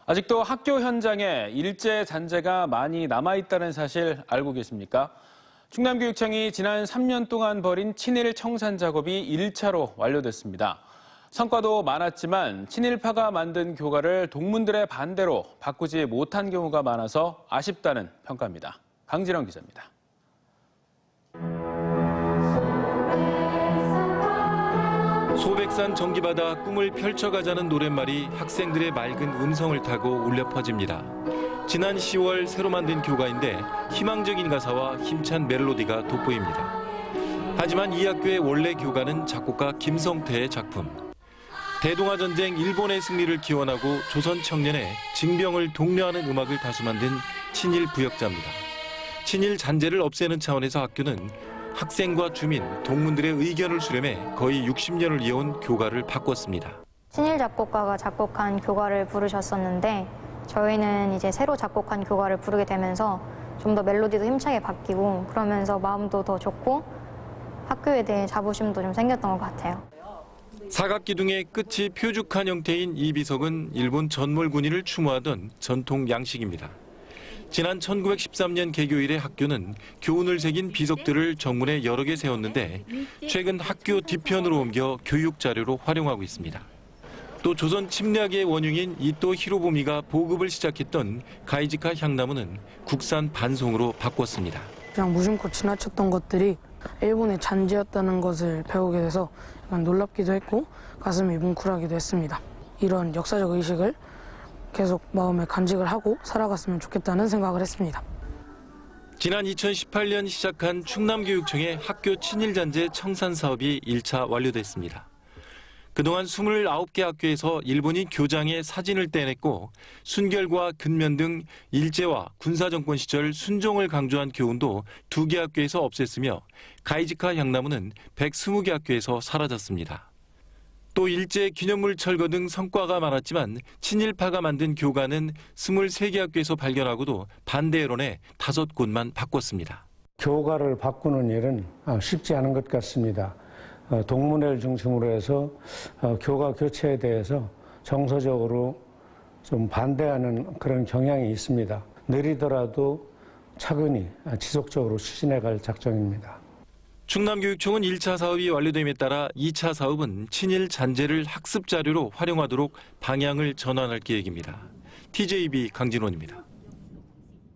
아직도 학교 현장에 일제 잔재가 많이 남아있다는 사실 알고 계십니까? 충남교육청이 지난 3년 동안 벌인 친일 청산 작업이 1차로 완료됐습니다. 성과도 많았지만 친일파가 만든 교과를 동문들의 반대로 바꾸지 못한 경우가 많아서 아쉽다는 평가입니다. 강진영 기자입니다. 소백산 전기바다 꿈을 펼쳐가자는 노랫말이 학생들의 맑은 음성을 타고 울려 퍼집니다. 지난 10월 새로 만든 교과인데 희망적인 가사와 힘찬 멜로디가 돋보입니다. 하지만 이 학교의 원래 교과는 작곡가 김성태의 작품. 대동아전쟁 일본의 승리를 기원하고 조선 청년의 징병을 독려하는 음악을 다수 만든 친일 부역자입니다. 친일 잔재를 없애는 차원에서 학교는 학생과 주민, 동문들의 의견을 수렴해 거의 60년을 이어온 교과를 바꿨습니다. 친일 작곡가가 작곡한 교과를 부르셨었는데 저희는 이제 새로 작곡한 교과를 부르게 되면서 좀 더 멜로디도 힘차게 바뀌고 그러면서 마음도 더 좋고 학교에 대해 자부심도 좀 생겼던 것 같아요. 사각기둥의 끝이 표죽한 형태인 이 비석은 일본 전몰군인을 추모하던 전통 양식입니다. 지난 1913년 개교 이래 학교는 교훈을 새긴 비석들을 정문에 여러 개 세웠는데 최근 학교 뒤편으로 옮겨 교육 자료로 활용하고 있습니다. 또 조선 침략의 원흉인 이토 히로부미가 보급을 시작했던 가이지카 향나무는 국산 반송으로 바꿨습니다. 그냥 무심코 지나쳤던 것들이 일본의 잔재였다는 것을 배우게 돼서 약간 놀랍기도 했고 가슴이 뭉클하기도 했습니다. 이런 역사적 의식을 계속 마음에 간직을 하고 살아갔으면 좋겠다는 생각을 했습니다. 지난 2018년 시작한 충남교육청의 학교 친일잔재 청산 사업이 1차 완료됐습니다. 그동안 29개 학교에서 일본인 교장의 사진을 떼냈고 순결과 근면 등 일제와 군사정권 시절 순종을 강조한 교훈도 2개 학교에서 없앴으며 가이지카 향나무는 120개 학교에서 사라졌습니다. 또 일제 기념물 철거 등 성과가 많았지만 친일파가 만든 교과는 23개 학교에서 발견하고도 반대 여론에 5곳만 바꿨습니다. 교과를 바꾸는 일은 쉽지 않은 것 같습니다. 동문회를 중심으로 해서 교과 교체에 대해서 정서적으로 좀 반대하는 그런 경향이 있습니다. 느리더라도 차근히 지속적으로 추진해 갈 작정입니다. 충남교육청은 1차 사업이 완료됨에 따라 2차 사업은 친일 잔재를 학습 자료로 활용하도록 방향을 전환할 계획입니다. TJB 강진원입니다.